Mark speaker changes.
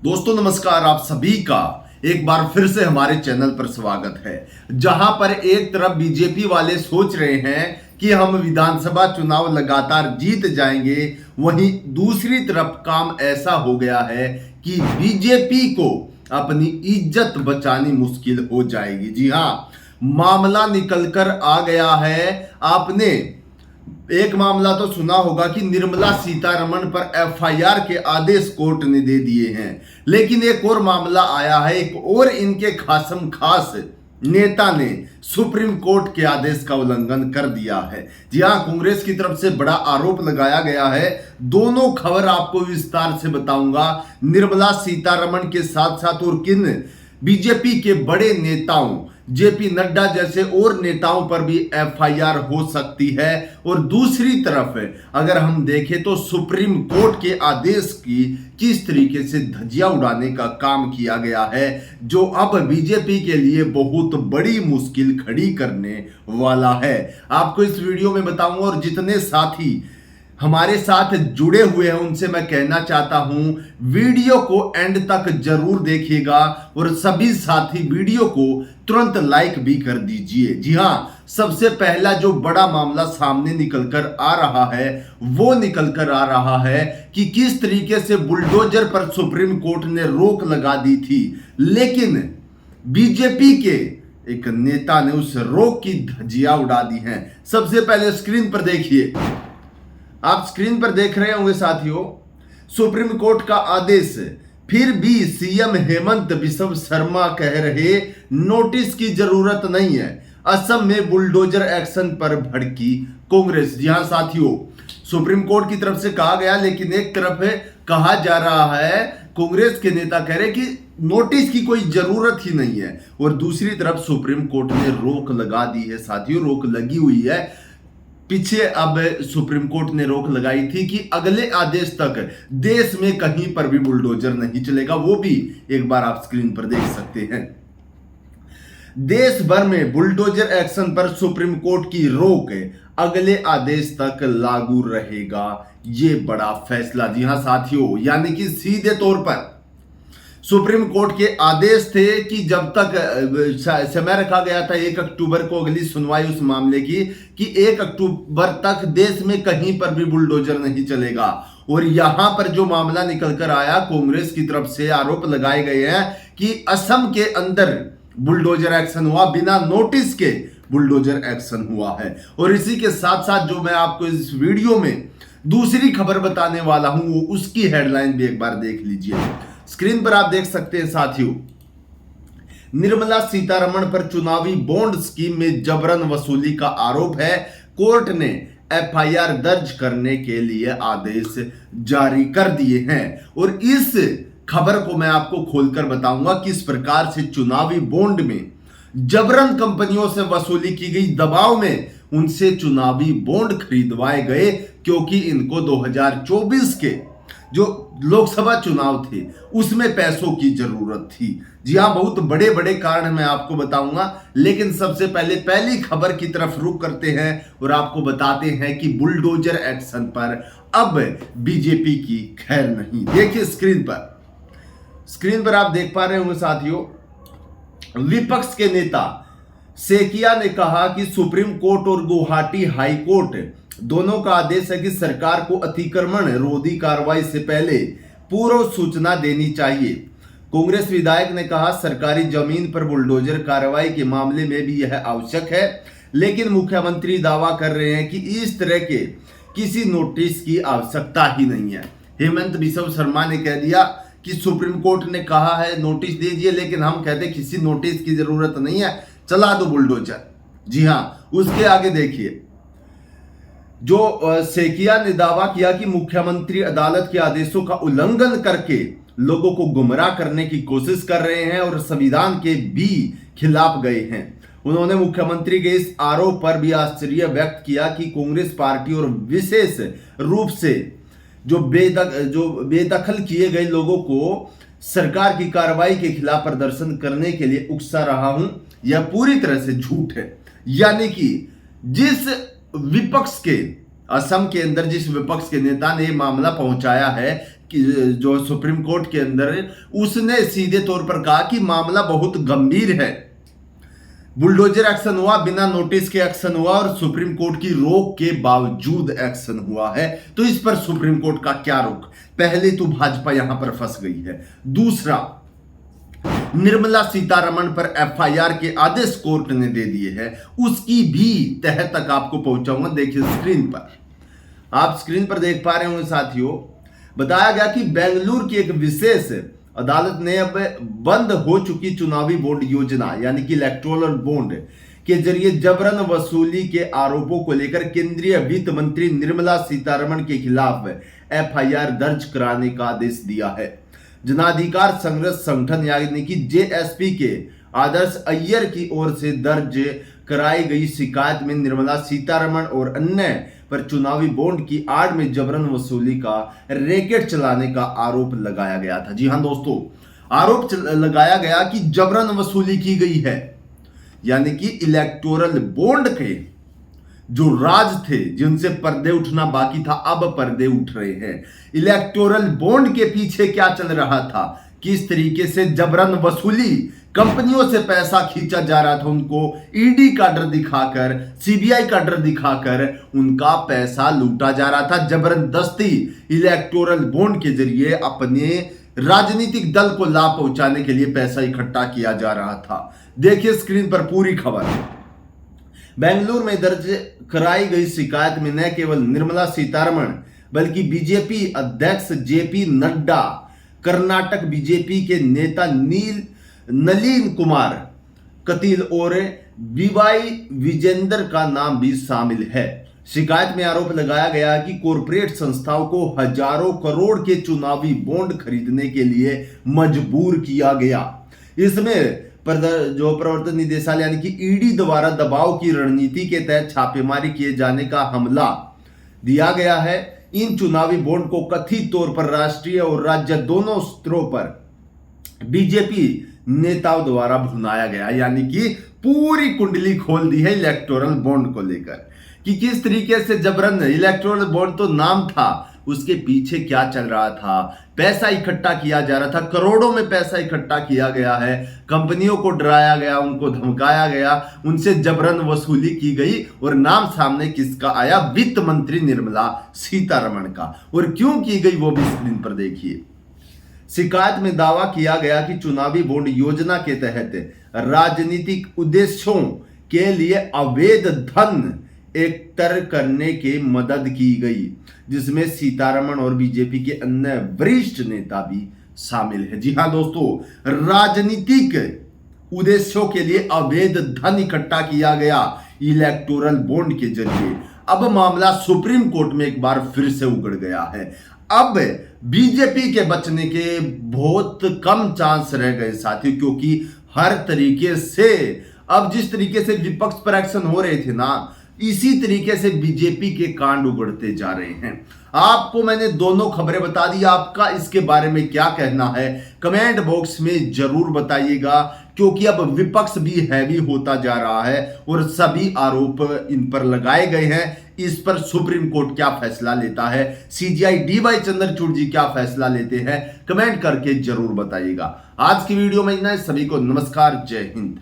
Speaker 1: दोस्तों नमस्कार, आप सभी का एक बार फिर से हमारे चैनल पर स्वागत है। जहां पर एक तरफ बीजेपी वाले सोच रहे हैं कि हम विधानसभा चुनाव लगातार जीत जाएंगे, वहीं दूसरी तरफ काम ऐसा हो गया है कि बीजेपी को अपनी इज्जत बचानी मुश्किल हो जाएगी। जी हां, मामला निकलकर आ गया है। आपने एक मामला तो सुना होगा कि निर्मला सीतारमण पर एफआईआर के आदेश कोर्ट ने दे दिए हैं, लेकिन एक और मामला आया है। एक और इनके खासम खास नेता ने सुप्रीम कोर्ट के आदेश का उल्लंघन कर दिया है। जी हां, कांग्रेस की तरफ से बड़ा आरोप लगाया गया है। दोनों खबर आपको विस्तार से बताऊंगा। निर्मला सीतारमण के साथ साथ और किन बीजेपी के बड़े नेताओं, जेपी नड्डा जैसे और नेताओं पर भी एफआईआर हो सकती है। और दूसरी तरफ अगर हम देखें तो सुप्रीम कोर्ट के आदेश की किस तरीके से धज्जियां उड़ाने का काम किया गया है, जो अब बीजेपी के लिए बहुत बड़ी मुश्किल खड़ी करने वाला है। आपको इस वीडियो में बताऊंगा और जितने साथी हमारे साथ जुड़े हुए हैं उनसे मैं कहना चाहता हूं, वीडियो को एंड तक जरूर देखिएगा और सभी साथी वीडियो को तुरंत लाइक भी कर दीजिए। जी हां, सबसे पहला जो बड़ा मामला सामने निकलकर आ रहा है वो निकलकर आ रहा है कि किस तरीके से बुलडोजर पर सुप्रीम कोर्ट ने रोक लगा दी थी, लेकिन बीजेपी के एक नेता ने उस रोक की धज्जियां उड़ा दी हैं। सबसे पहले स्क्रीन पर देखिए, आप स्क्रीन पर देख रहे होंगे साथियों, सुप्रीम कोर्ट का आदेश। फिर भी सीएम हेमंत बिस्व शर्मा कह रहे नोटिस की जरूरत नहीं है। असम में बुलडोजर एक्शन पर भड़की कांग्रेस। जी हां साथियों, सुप्रीम कोर्ट की तरफ से कहा गया, लेकिन एक तरफ कहा जा रहा है, कांग्रेस के नेता कह रहे कि नोटिस की कोई जरूरत ही नहीं है, और दूसरी तरफ सुप्रीम कोर्ट ने रोक लगा दी है। साथियों, रोक लगी हुई है। पीछे अब सुप्रीम कोर्ट ने रोक लगाई थी कि अगले आदेश तक देश में कहीं पर भी बुलडोजर नहीं चलेगा। वो भी एक बार आप स्क्रीन पर देख सकते हैं। देश भर में बुलडोजर एक्शन पर सुप्रीम कोर्ट की रोक अगले आदेश तक लागू रहेगा। ये बड़ा फैसला। जी हां साथियों, यानी कि सीधे तौर पर सुप्रीम कोर्ट के आदेश थे कि जब तक समय रखा गया था 1 अक्टूबर को अगली सुनवाई उस मामले की, कि 1 अक्टूबर तक देश में कहीं पर भी बुलडोजर नहीं चलेगा। और यहां पर जो मामला निकलकर आया, कांग्रेस की तरफ से आरोप लगाए गए हैं कि असम के अंदर बुलडोजर एक्शन हुआ, बिना नोटिस के बुलडोजर एक्शन हुआ है। और इसी के साथ साथ जो मैं आपको इस वीडियो में दूसरी खबर बताने वाला हूं, वो उसकी हेडलाइन भी एक बार देख लीजिए। स्क्रीन पर आप देख सकते हैं साथियों, निर्मला सीतारमण पर चुनावी बॉन्ड स्कीम में जबरन वसूली का आरोप है। कोर्ट ने एफआईआर दर्ज करने के लिए आदेश जारी कर दिए हैं। और इस खबर को मैं आपको खोलकर बताऊंगा किस प्रकार से चुनावी बॉन्ड में जबरन कंपनियों से वसूली की गई, दबाव में उनसे चुनावी बॉन्ड खरीदवाए गए, क्योंकि इनको 2024 के जो लोकसभा चुनाव थे उसमें पैसों की जरूरत थी। जी हां, बहुत बड़े बड़े कारण मैं आपको बताऊंगा, लेकिन सबसे पहले पहली खबर की तरफ रुख करते हैं और आपको बताते हैं कि बुलडोजर एक्शन पर अब बीजेपी की खैर नहीं। देखिए स्क्रीन पर आप देख पा रहे होंगे साथियों, विपक्ष के नेता सेकिया ने कहा कि सुप्रीम कोर्ट और गुवाहाटी हाई कोर्ट दोनों का आदेश है कि सरकार को अतिक्रमण रोधी कार्रवाई से पहले पूर्व सूचना देनी चाहिए। कांग्रेस विधायक ने कहा, सरकारी जमीन पर बुलडोजर कार्रवाई के मामले में भी यह आवश्यक है, लेकिन मुख्यमंत्री दावा कर रहे हैं कि इस तरह के किसी नोटिस की आवश्यकता ही नहीं है। हेमंत बिस्व शर्मा ने कह दिया कि सुप्रीम कोर्ट ने कहा है नोटिस दीजिए, लेकिन हम कहते किसी नोटिस की जरूरत नहीं है, चला दो बुलडोजर। जी हां, उसके आगे देखिए, जो सेकिया ने दावा किया कि मुख्यमंत्री अदालत के आदेशों का उल्लंघन करके लोगों को गुमराह करने की कोशिश कर रहे हैं और संविधान के भी खिलाफ गए हैं। उन्होंने मुख्यमंत्री के इस आरोप पर भी आश्चर्य व्यक्त किया कि कांग्रेस पार्टी और विशेष रूप से जो बेदखल किए गए लोगों को सरकार की कार्रवाई के खिलाफ प्रदर्शन करने के लिए उकसा रहा हूं, यह पूरी तरह से झूठ है। यानी कि जिस विपक्ष के असम के अंदर जिस विपक्ष के नेता ने मामला पहुंचाया है जो सुप्रीम कोर्ट के अंदर, उसने सीधे तौर पर कहा कि मामला बहुत गंभीर है। बुलडोजर एक्शन हुआ, बिना नोटिस के एक्शन हुआ और सुप्रीम कोर्ट की रोक के बावजूद एक्शन हुआ है। तो इस पर सुप्रीम कोर्ट का क्या रुख? पहले तो भाजपा यहां पर फंस गई है। दूसरा, निर्मला सीतारमण पर एफआईआर के आदेश कोर्ट ने दे दिए हैं, उसकी भी तह तक आपको पहुंचाऊंगा। देखिए स्क्रीन पर, आप स्क्रीन पर देख पा रहे होंगे साथियों, बताया गया कि बेंगलुरु की एक विशेष अदालत ने अब बंद हो चुकी चुनावी बॉन्ड योजना यानी कि इलेक्टोरल बॉन्ड के जरिए जबरन वसूली के आरोपों को लेकर केंद्रीय वित्त मंत्री निर्मला सीतारमण के खिलाफ एफआईआर दर्ज कराने का आदेश दिया है। जनाधिकार संघर्ष संगठन यानी कि जेएसपी के आदर्श अय्यर की ओर से दर्ज कराई गई शिकायत में निर्मला सीतारमण और अन्य पर चुनावी बॉन्ड की आड़ में जबरन वसूली का रैकेट चलाने का आरोप लगाया गया था। जी हां दोस्तों, आरोप लगाया गया कि जबरन वसूली की गई है, यानी कि इलेक्टोरल बॉन्ड के जो राज थे, जिनसे पर्दे उठना बाकी था, अब पर्दे उठ रहे हैं। इलेक्टोरल बॉन्ड के पीछे क्या चल रहा था, किस तरीके से जबरन वसूली, कंपनियों से पैसा खींचा जा रहा था, उनको ईडी का डर दिखाकर, सीबीआई का डर दिखाकर उनका पैसा लूटा जा रहा था। जबरदस्ती इलेक्टोरल बॉन्ड के जरिए अपने राजनीतिक दल को लाभ पहुंचाने के लिए पैसा इकट्ठा किया जा रहा था। देखिए स्क्रीन पर पूरी खबर। बेंगलुरु में दर्ज कराई गई शिकायत में न केवल निर्मला सीतारमण बल्कि बीजेपी अध्यक्ष जेपी नड्डा, कर्नाटक बीजेपी के नेता नलीन कुमार कतील और बीवाई विजेंदर का नाम भी शामिल है। शिकायत में आरोप लगाया गया कि कॉरपोरेट संस्थाओं को हजारों करोड़ के चुनावी बॉन्ड खरीदने के लिए मजबूर किया गया। इसमें जो प्रवर्तन निदेशालय यानी कि ईडी द्वारा दबाव की रणनीति के तहत छापेमारी किए जाने का हमला दिया गया है। इन चुनावी बॉन्ड को कथित तौर पर राष्ट्रीय और राज्य दोनों स्तरों पर बीजेपी नेताओं द्वारा भुनाया गया, यानी कि पूरी कुंडली खोल दी है इलेक्टोरल बॉन्ड को लेकर कि किस तरीके से जबरन इलेक्टोरल बॉन्ड तो नाम था, उसके पीछे क्या चल रहा था। पैसा इकट्ठा किया जा रहा था, करोड़ों में पैसा इकट्ठा किया गया है, कंपनियों को डराया गया, उनको धमकाया गया, उनसे जबरन वसूली की गई और नाम सामने किसका आया? वित्त मंत्री निर्मला सीतारमण का। और क्यों की गई वो भी स्क्रीन पर देखिए। शिकायत में दावा किया गया कि चुनावी बॉन्ड योजना के तहत राजनीतिक उद्देश्यों के लिए अवैध धन एकत्र करने की मदद की गई, जिसमें सीतारमण और बीजेपी के अन्य वरिष्ठ नेता भी शामिल है। जी हां दोस्तों, राजनीतिक उद्देश्यों के लिए अवैध धन इकट्ठा किया गया इलेक्टोरल बॉन्ड के जरिए। अब मामला सुप्रीम कोर्ट में एक बार फिर से उगड़ गया है। अब बीजेपी के बचने के बहुत कम चांस रह गए साथियों, क्योंकि हर तरीके से अब जिस तरीके से विपक्ष पर एक्शन हो रहे थे ना, इसी तरीके से बीजेपी के कांड उगड़ते जा रहे हैं। आपको मैंने दोनों खबरें बता दी, आपका इसके बारे में क्या कहना है कमेंट बॉक्स में जरूर बताइएगा, क्योंकि अब विपक्ष भी हैवी होता जा रहा है और सभी आरोप इन पर लगाए गए हैं। इस पर सुप्रीम कोर्ट क्या फैसला लेता है, सीजीआई डीवाई चंद्रचूड़ जी क्या फैसला लेते हैं, कमेंट करके जरूर बताइएगा। आज की वीडियो में इतना ही। सभी को नमस्कार, जय हिंद।